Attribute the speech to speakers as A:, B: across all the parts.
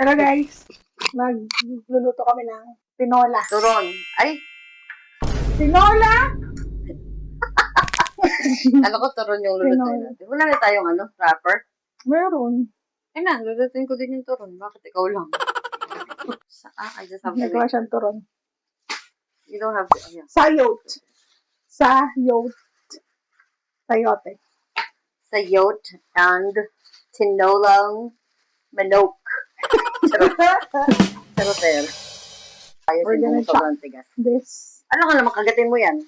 A: Pero guys, magluluto kami ng tinola.
B: Turon. Ay,
A: Tinola?
B: ano ko turon yung lulutuin natin. Wala na tayong wrapper.
A: Meron.
B: Ay na, lulutuin ko din yung turon. Bakit ikaw lang? I just have to
A: Nagawa
B: wait.
A: siyang turon.
B: You don't have to, yeah.
A: Sayote. Sayote.
B: Sayote and tinolang manok. Charot.
A: We're gonna
B: Ayusin ko
A: chop
B: sobrang tigas.
A: this.
B: Ano ka naman, kagatin mo yan?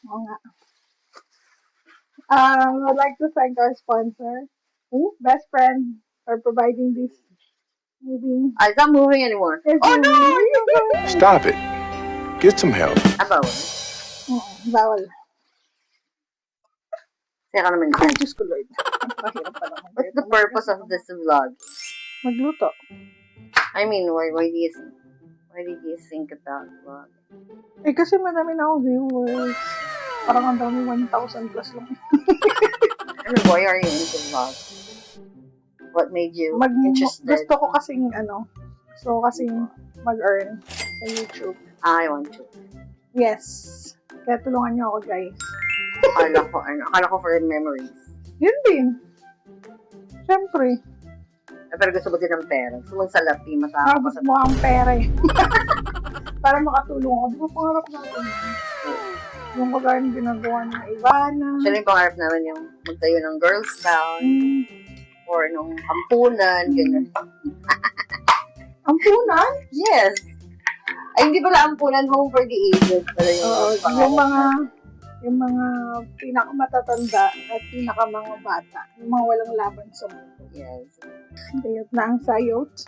A: Oo nga. I'd like to thank our sponsor, Best Friend, for providing this movie.
B: It's not moving anymore.
A: Oh no!
C: Stop it. Get some help.
B: Abaw.
A: Bawal.
B: Kaya ka naman
A: Ay,
B: dyan.
A: Diyos ko, Lord. Mahirap pala.
B: What's the purpose of this vlog?
A: Magluto.
B: I mean, why did you think about vlog?
A: Eh, kasi marami na akong viewers. Parang ang dami, 1,000 plus lang.
B: Why are you into vlog? What made you interested?
A: Gusto ko kasing, mag-earn sa YouTube.
B: I want to.
A: Yes. Kaya tulungan niyo ako, guys.
B: Akala ko for memories.
A: Yun din. Siyempre.
B: Pero gusto ko din ng pera. Gusto mong salapi, masama ko sa...
A: Mukhang pera eh. Para makatulong ako. Di ba pangarap natin yun? Yung kagaya ng ginagawa ng Ivana.
B: Actually, yung pangarap namin yung magtayo ng Girl Scout or nung ampunan, gano'n.
A: Ampunan?
B: Yes! Ay, hindi pala ampunan, home for the aged. Pala
A: Yung mga pinakamatatanda at mga bata. Yung mga walang laban sa mundo.
B: Yes.
A: Kayot na ang sayote.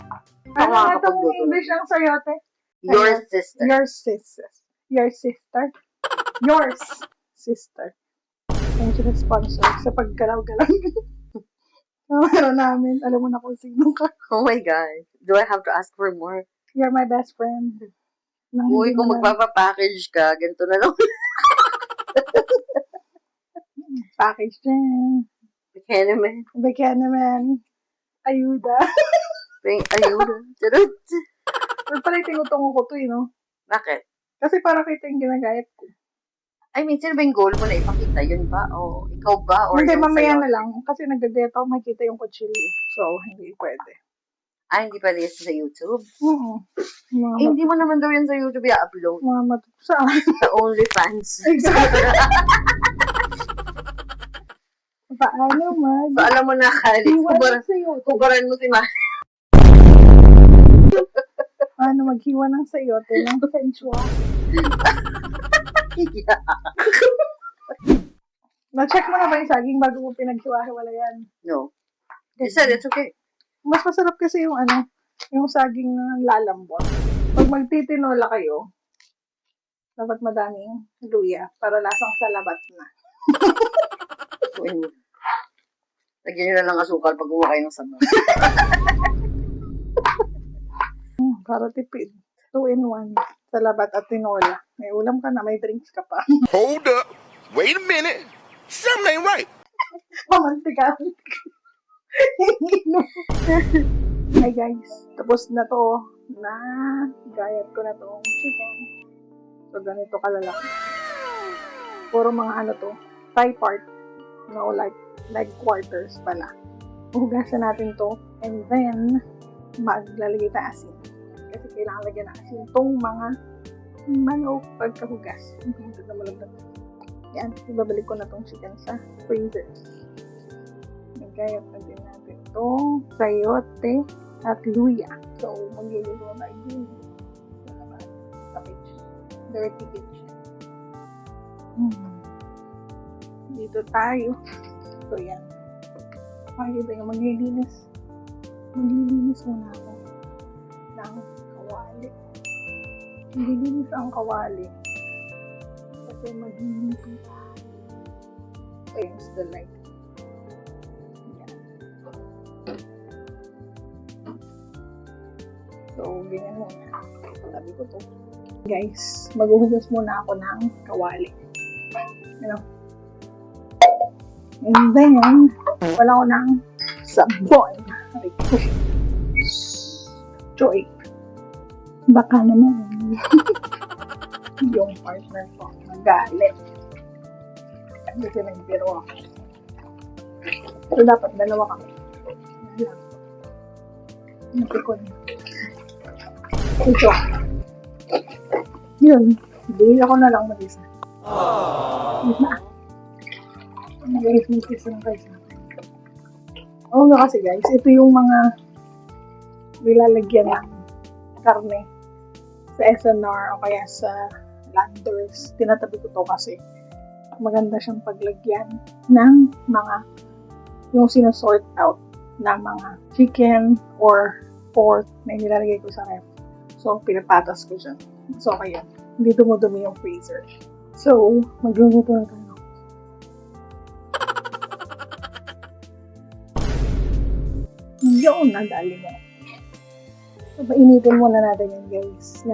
B: Ako
A: Ano
B: nga
A: nga
B: kapag
A: itong
B: luto.
A: English ang sayote?
B: Your sister.
A: Your sister. Your sister. Yours sister. Thank you, sponsor, sa paggalaw-galaw. Ano namin, alam mo na kung sino ka.
B: Oh my God. Do I have to ask for more?
A: You're my best friend.
B: Uy, kung magpapapackage ka, ganito na lang.
A: Package din.
B: Kaya naman.
A: Bigyan naman. Ayuda.
B: Ayun. Charot.
A: Or pala tinutungo ko to, no?
B: Bakit?
A: Kasi para kita yung ginagayat ko.
B: I mean, sino ba yung goal mo na ipakita? Yun ba? O ikaw ba? Or
A: Hindi,
B: yung
A: mamaya
B: sayo?
A: na lang. Kasi nagdadeta ako, makikita yung kutsilyo. So, hindi pwede.
B: Hindi pwede yun sa YouTube?
A: Mga
B: Hindi mo naman daw yun sa YouTube i-upload.
A: saan?
B: Sa OnlyFans.
A: Paano
B: So, alam mo na, Kali.
A: Iwan sa'yo.
B: Kubaran mo si Ma.
A: Paano maghiwa ng sayote ng sensual? Na-check mo na ba yung saging bago mo pinaghiwa-hiwala yan?
B: No. You said it's okay.
A: Mas masarap kasi yung yung saging na lalambot. Pag magtitinola kayo, dapat madaming luya para lasang salabat na.
B: Lagyan nyo na lang asukal pag kumakain ng sabaw.
A: Para tipid. 2-in-1. Salabat at tinola. May ulam ka na, may drinks ka pa.
C: Hold up. Wait a minute. Something ain't right.
A: Pamantika. Hi guys. Tapos na to. Gayat ko na tong chicken. So, ganito kalalaki. Puro mga thigh part. No, like quarters pala. Hugasan natin to. And then, maglalagay na asin. Kasi kailangan lagyan na asin tong mga manok pagkahugas. Hugas na malagdag. Yan. Ibabalik ko na tong chicken sa freezer. Nagayat na din natin itong sayote at luya. So, magluluto na tayo. Sa kitchen. Dirty kitchen. Dito tayo. So, yan. Makikita yung maglilinis. Maglilinis muna ako ng kawali. Maglilinis ang kawali. Kasi maglilinis tayo. Aims the light. Yan. So, ganyan muna. Sabi ko to. Guys, maghuhugas muna ako ng kawali. And then, wala ko ng sabon. Joy. Baka naman yung partner ko magalit. Kasi nagbiro ako. So, dapat dalawa kami. Napikon. Ito. Yun. Hindi ako na lang mag-isa. Diba? Guys, mag-isa lang kayo sa akin. Oo nga kasi guys, ito yung mga nilalagyan ng karne sa SNR o kaya sa Landers. Tinatabi ko to kasi maganda siyang paglagyan ng mga yung sinasort out na mga chicken or pork na nilalagay ko sa ref. So, pinapatas ko dyan. So, kaya hindi dumudumi yung freezer. So, magluluto na tayo. Yun, nadali mo. So, painitin muna natin yan, guys.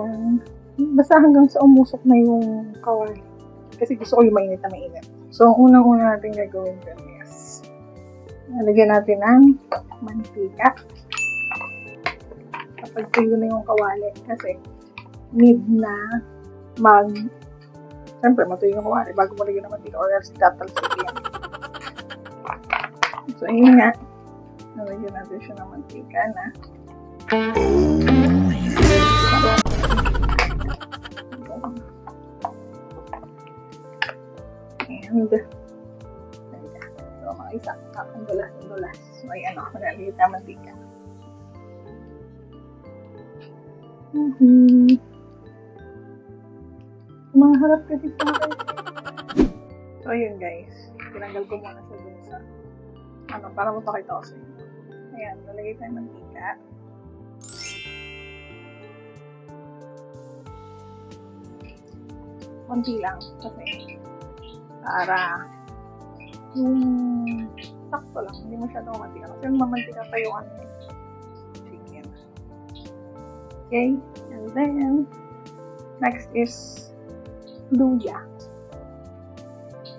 A: Basta hanggang sa umusok na yung kawali. Kasi gusto ko yung mainit na mainit. So, ang unang-una natin gagawin dyan is nalagyan natin ng mantika. Kapag tuyo na yung kawali. Kasi need na siyempre, matuyo yung kawali bago mo lagyan ng mantika or else tatalsik yan. So, ayun nga. Nalagyan natin siya ng mantika na. And, so, mga isang dulas. So, ayan o, nalagyan na mantika. Mga harap kasi sa akin. So, ayun guys. Tinanggal ko muna sa dun sa para mapakita ko sa inyo. Ayan, nalagay tayo ng mantika. Konti lang. Kasi, para yung sakto lang. Hindi masyadong mantika. Kasi yung mamantika pa yung chicken. Okay? And then, next is luya.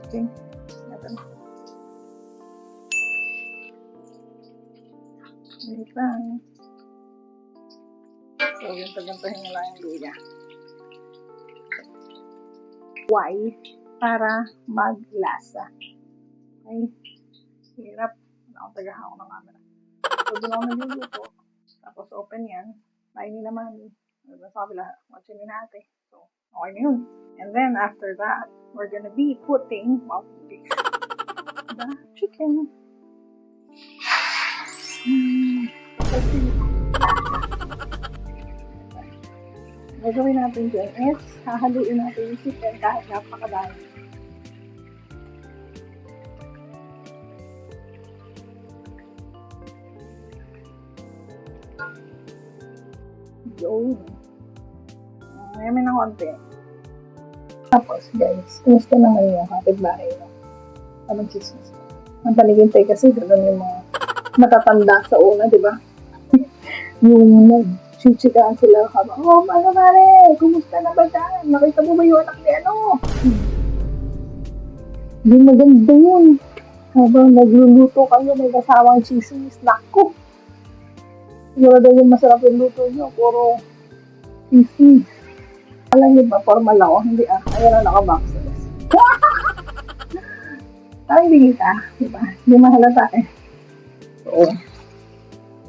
A: Okay? Ito na. Wait lang. So, yung tagantahin nila yung luya. Why? Para maglasa. Okay? Hirap. Wala akong tagahawak ng camera. So, doon ako nagluluto. Tapos, open yan. Kainin naman. Sa kabila, watchin din natin. So, okay na yun. And then, after that, we're gonna be putting the chicken. Gagawin natin dyan is hahaluin natin yung chicken kahit napakadami. Yun. Mayami ng konti. Tapos guys, kumusta naman yung kapitbahay mo? Anong chismis? Ang paligintay kasi doon yung mga matatanda sa una, di ba? Yung nag-chichikaan sila habang, oh, ano pare, kumusta na ba dyan? Nakita mo ba yung anak ni ano? Hindi maganda yun. Habang nagluluto kayo, may kasawang chismis. Naku! Siguro daw yung masarap yung luto nyo, puro chismis. Alam niyo ba, formal ako? Hindi Ayan na naka-boxes. Parang hindi kita, di ba? Hindi mahalata eh. So,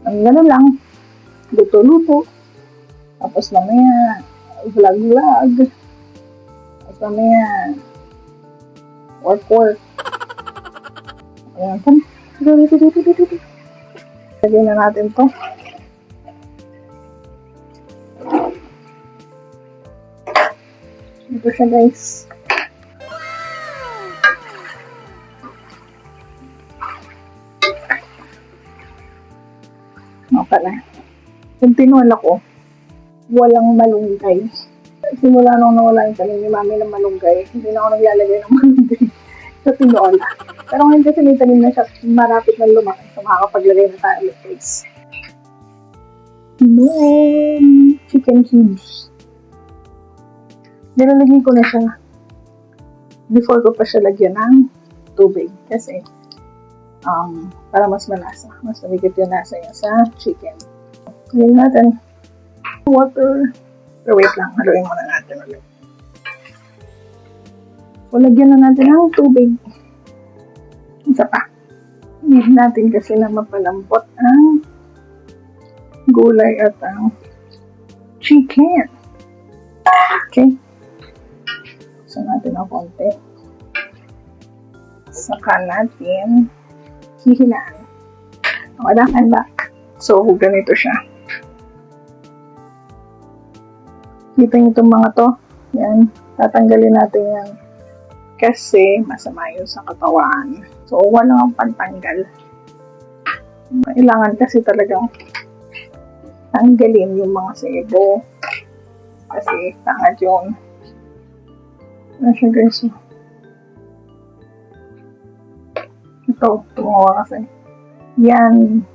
A: ang gano'n lang. Luto-luto. Tapos mamaya, vlog-vlog. Tapos mamaya, work-work. Ayan, come. Lagyan na natin to. Ito siya guys. Pala. Yung tinuwal ako, walang malunggay. Simula nung nawala yung talim ni Mami ng malunggay, hindi na ako naglalagay ng malunggay sa tinola. Pero ngayon kasi may tanim na siya, marapit na lumaki. So makakapaglagay na tayo ulit guys. No chicken cubes. Nilalagay ko na siya before ko pa siya lagyan ng tubig. Kasi para mas malasa. Mas nabigit yung lasa niya sa chicken. Ngayon natin water. So, wait lang. Haluin muna natin ulit. So, lagyan na natin ng tubig. Isa pa. Need natin kasi na mapalambot ang gulay at ang chicken. Okay. So, natin ang konti. Saka natin hihinaan. Wala, I'm back. So, ganito siya. Kita niyo itong mga to. Yan. Tatanggalin natin yan. Kasi masama yun sa katawan. So, walang pantanggal. Kailangan kasi talagang tanggalin yung mga sebo. Kasi tangad yun. Ano siya guys? Ito, tumawa kasi. Yan.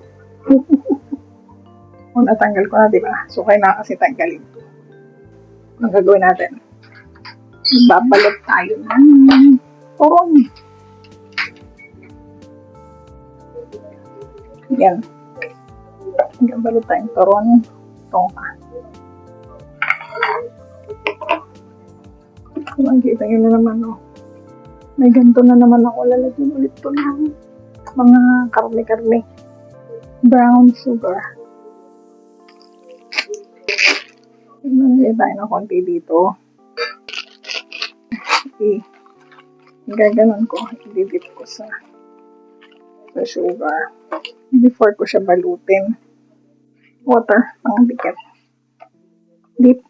A: Kung natanggal ko na, diba? So, kailangan kasi tanggalin ito. Ang gagawin natin? Babalot tayo ng turon. Yan. Babalot tayong turon. Tongka. Makikita nyo na naman, oh. May ganito na naman ako. Lalagyan ulit ito ng mga karne-karne. Brown sugar. Tignan tayo ng konti dito. Okay. Gaganon ko. I-dip ko sa sugar. Before ko siya balutin. Water. Pang dikit. Dip.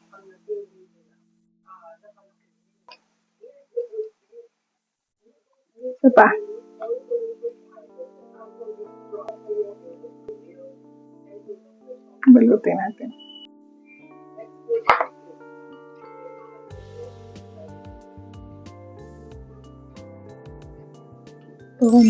A: Ito pa. Balutin natin. Turon.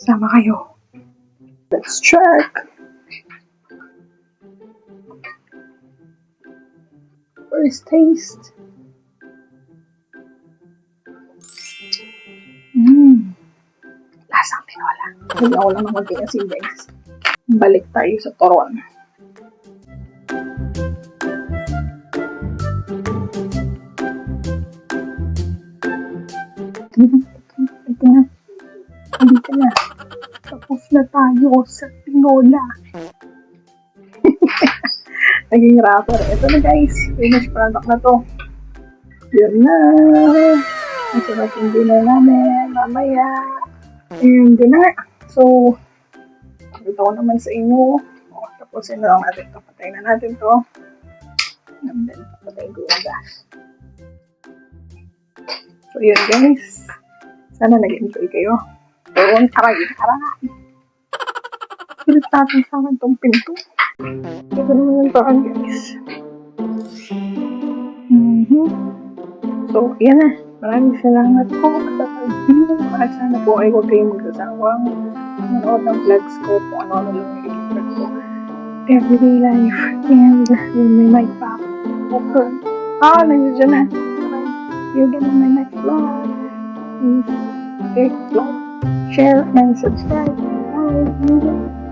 A: Sama kayo. Let's check. First taste. Lasang tinola. Hindi ako lang naman kasi guys. Balik tayo sa turon. Ito na. Hindi ka na. Tapos na tayo sa tinola. Naging rapper. Ito na guys. Finished product na to. Yun na. Masarap yung dinner namin. Mamaya. And dinner. So, pakita ko naman sa inyo. O, tapusin na lang natin ito. Patayin na natin to. And then, patayin ko yung gas. So, yun guys. Sana nag-enjoy kayo. Doon, aray. Pilit natin sa akin itong pinto. Ito naman yung parang guys. So, yan na. Maraming salamat po sa pag-view. At sana po ay huwag kayong magsasawang manood ng vlogs ko kung ano-ano lang yung i-vlog ko. Everyday life. And yun may mic pa. Okay. Nandiyan na. See you again in my next vlog. Please like, share, and subscribe. Bye.